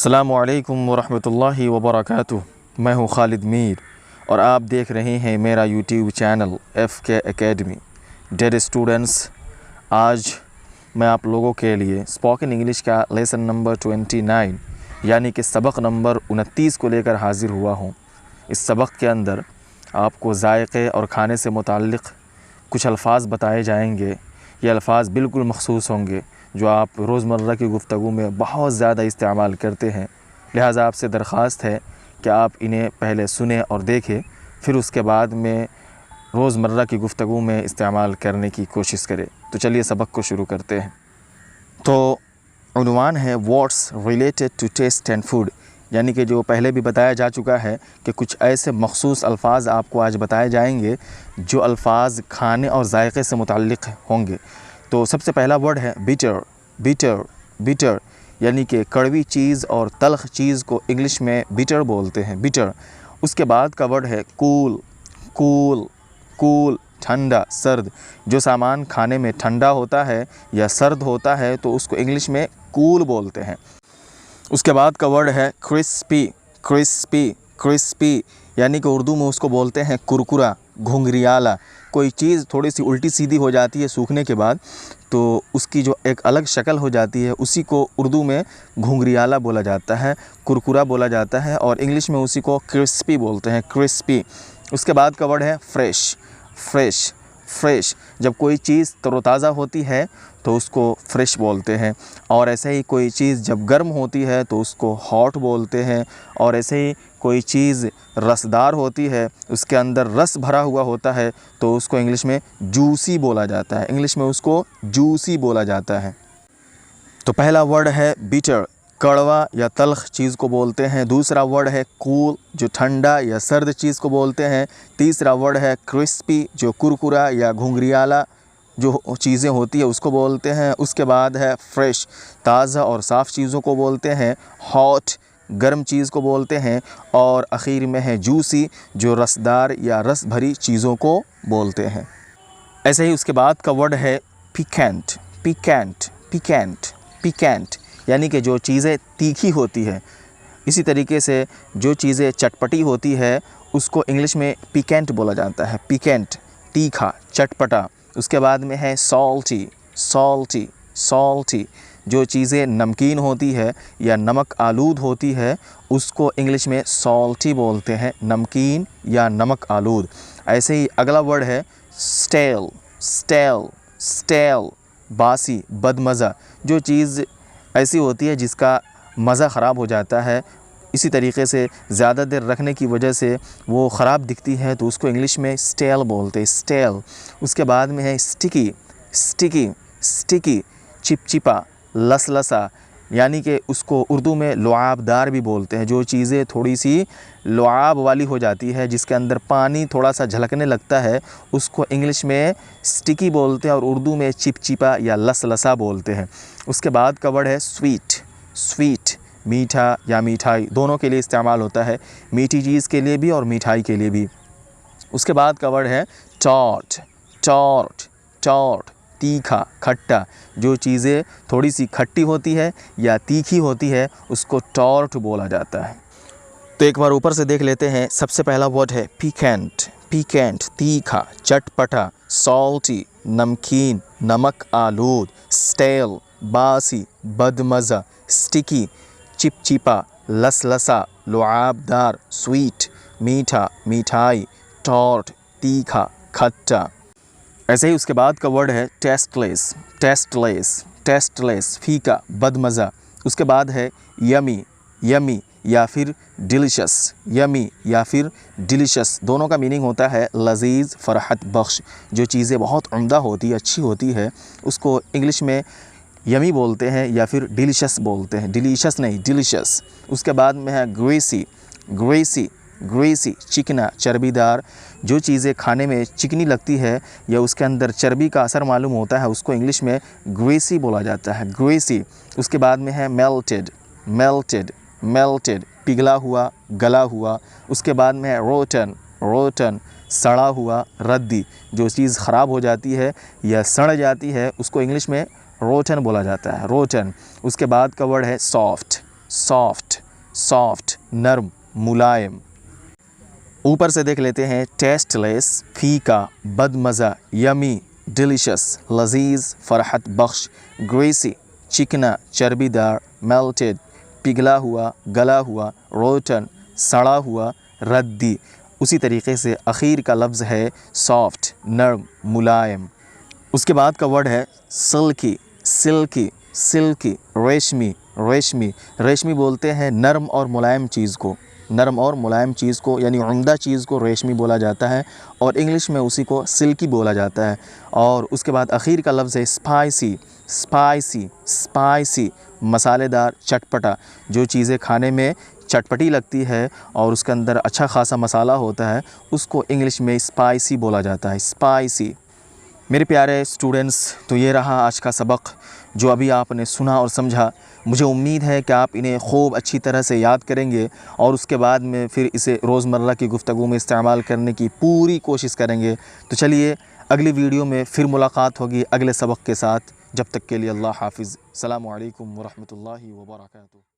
अस्सलामुअलैकुम वरहमतुल्लाहि वबरकातुह। मैं हूँ खालिद मीर और आप देख रहे हैं मेरा YouTube channel FK academy. Dear students, आज मैं आप लोगों के लिए स्पोकन इंग्लिश का लेसन नंबर 29 यानी कि सबक नंबर 29 को लेकर हाज़िर हुआ हूँ। इस सबक के अंदर आपको जायक़े और खाने से मुताल्लिक़ कुछ अल्फाज बताए जाएंगे। ये अल्फाज बिल्कुल मख़सूस होंगे जो आप रोज़मर्रा की गुफ्तगू में बहुत ज़्यादा इस्तेमाल करते हैं। लिहाजा आपसे दरख्वास्त है कि आप इन्हें पहले सुने और देखें, फिर उसके बाद में रोज़मर्रा की गुफ्तगू में इस्तेमाल करने की कोशिश करें। तो चलिए सबक को शुरू करते हैं। तो उन्वान है words related to taste and food, यानी कि जो पहले भी बताया जा चुका है कि कुछ ऐसे मख़सूस अल्फाज आपको आज बताए जाएंगे जो अल्फाज खाने और जायक़े से मुताल्लिक़ होंगे। तो सबसे पहला वर्ड है बिटर। बिटर बिटर यानी कि कड़वी चीज़ और तल्ख़ चीज़ को इंग्लिश में बिटर बोलते हैं, बिटर। उसके बाद का वर्ड है कूल। कूल कूल ठंडा, सर्द। जो सामान खाने में ठंडा होता है या सर्द होता है तो उसको इंग्लिश में कूल बोलते हैं। उसके बाद का वर्ड है क्रिस्पी। क्रिस्पी क्रिस्पी यानी कि उर्दू में उसको बोलते हैं कुरकुरा, घुंघरियाला। कोई चीज़ थोड़ी सी उल्टी सीधी हो जाती है सूखने के बाद तो उसकी जो एक अलग शक्ल हो जाती है उसी को उर्दू में घुंघरियाला बोला जाता है, कुरकुरा बोला जाता है और इंग्लिश में उसी को क्रिस्पी बोलते हैं, क्रिस्पी। उसके बाद का वर्ड है फ्रेश। फ्रेश फ्रेश जब कोई चीज़ तरोताज़ा होती है तो उसको फ्रेश बोलते हैं, और ऐसे ही कोई चीज़ जब गर्म होती है तो उसको हॉट बोलते हैं, और ऐसे ही कोई चीज़ रसदार होती है, उसके अंदर रस भरा हुआ होता है तो उसको इंग्लिश में जूसी बोला जाता है। इंग्लिश में उसको जूसी बोला जाता है। तो पहला वर्ड है बिटर, कड़वा या तल्ख़ चीज़ को बोलते हैं। दूसरा वर्ड है कूल, जो ठंडा या सर्द चीज़ को बोलते हैं। तीसरा वर्ड है क्रिस्पी, जो कुरकुरा या घुंघरियाला जो चीज़ें होती है उसको बोलते हैं। उसके बाद है फ्रेश, ताज़ा और साफ़ चीज़ों को बोलते हैं। हॉट, गर्म चीज़ को बोलते हैं। और आखिर में है जूसी, जो रसदार या रस भरी चीज़ों को बोलते हैं। ऐसे ही उसके बाद का वर्ड है पिकेंट। पिकेंट पिकेंट पिकेंट यानी कि जो चीज़ें तीखी होती है। इसी तरीके से जो चीज़ें चटपटी होती है उसको इंग्लिश में पिकेंट बोला जाता है। पिकेंट तीखा, चटपटा। उसके बाद में है सॉल्टी। सॉल्टी सॉल्टी जो चीज़ें नमकीन होती है या नमक आलूद होती है उसको इंग्लिश में सॉल्टी बोलते हैं, नमकीन या नमक आलूद। ऐसे ही अगला वर्ड है स्टेल। स्टेल स्टेल बासी, बदमज़ा। जो चीज़ ऐसी होती है जिसका मज़ा ख़राब हो जाता है, इसी तरीके से ज़्यादा देर रखने की वजह से वो ख़राब दिखती है तो उसको इंग्लिश में स्टेल बोलते हैं, स्टेल। उसके बाद में है स्टिकी। स्टिकी स्टिकी चिपचिपा, लसलसा, यानी कि उसको उर्दू में लुआबदार भी बोलते हैं। जो चीज़ें थोड़ी सी लुआब वाली हो जाती है, जिसके अंदर पानी थोड़ा सा झलकने लगता है, उसको इंग्लिश में स्टिकी बोलते हैं और उर्दू में चिपचिपा या लसलसा बोलते हैं। उसके बाद का वर्ड है स्वीट। स्वीट मीठा या मिठाई, दोनों के लिए इस्तेमाल होता है, मीठी चीज़ के लिए भी और मिठाई के लिए भी। उसके बाद का वर्ड है टॉर्ट। टॉर्ट टॉर्ट तीखा, खट्टा। जो चीज़ें थोड़ी सी खट्टी होती है या तीखी होती है उसको टॉर्ट बोला जाता है। तो एक बार ऊपर से देख लेते हैं। सबसे पहला वर्ड है पिकेंट। पिकेंट तीखा, चटपटा। सॉल्टी नमकीन, नमक आलूद। स्टेल बासी, बदमज़ा। स्टिकी चिपचिपा, लसलसा, लुआबदार। स्वीट मीठा, मिठाई। टॉर्ट तीखा, खट्टा। ऐसे ही उसके बाद का वर्ड है टेस्टलेस। टेस्टलेस टेस्टलेस फीका, बदमज़ा। उसके बाद है यमी। यमी या फिर डिलीशियस। यमी या फिर डिलीशियस दोनों का मीनिंग होता है लजीज, फ़रहत बख्श। जो चीज़ें बहुत उम्दा होती है, अच्छी होती है, उसको इंग्लिश में यमी बोलते हैं या फिर डिलीशियस बोलते हैं। डिलीशियस नहीं, डिलीशियस। उसके बाद में है ग्रेसी। ग्रेसी ग्रेसी चिकना, चर्बीदार। जो चीज़ें खाने में चिकनी लगती है या उसके अंदर चर्बी का असर मालूम होता है उसको इंग्लिश में ग्रेसी बोला जाता है, ग्रेसी। उसके बाद में है मेल्टेड। मेल्टेड मेल्टेड पिघला हुआ, गला हुआ। उसके बाद में है रोटन। रोटन सड़ा हुआ, रद्दी। जो चीज़ ख़राब हो जाती है या सड़ जाती है उसको इंग्लिश में रोटन बोला जाता है, रोटन। उसके बाद का वर्ड है सॉफ्ट। सॉफ्ट, सॉफ्ट नरम, मुलायम। ऊपर से देख लेते हैं टेस्टलेस, फीका, बदमज़ा, यमी, डिलीशियस, लजीज, फ़रहत बख्श, ग्रेसी, चिकना, चर्बीदार, मेल्टेड, पिघला हुआ, गला हुआ, रोटन, सड़ा हुआ, रद्दी। उसी तरीके से आखिर का लफ्ज़ है सॉफ्ट, नरम, मुलायम। उसके बाद का वर्ड है सिल्की, सिल्की, सिल्की, रेशमी, रेशमी। रेशमी बोलते हैं नरम और मुलायम चीज़ को, नरम और मुलायम चीज़ को, यानी उम्दा चीज़ को रेशमी बोला जाता है और इंग्लिश में उसी को सिल्की बोला जाता है। और उसके बाद आखिर का लफ्ज़ है स्पाइसी, स्पाइसी, स्पाइसी, मसालेदार, चटपटा। जो चीज़ें खाने में चटपटी लगती है और उसके अंदर अच्छा खासा मसाला होता है, उसको इंग्लिश में स्पाइसी बोला जाता है, स्पाइसी। मेरे प्यारे स्टूडेंट्स, तो ये रहा आज का सबक जो अभी आपने सुना और समझा। मुझे उम्मीद है कि आप इन्हें खूब अच्छी तरह से याद करेंगे और उसके बाद में फिर इसे रोज़मर्रा की गुफ्तगू में इस्तेमाल करने की पूरी कोशिश करेंगे। तो चलिए अगली वीडियो में फिर मुलाकात होगी अगले सबक के साथ। जब तक के लिए अल्लाह हाफ़िज़। अस्सलामु अलैकुम व रहमतुल्लाहि व बरकातुहू।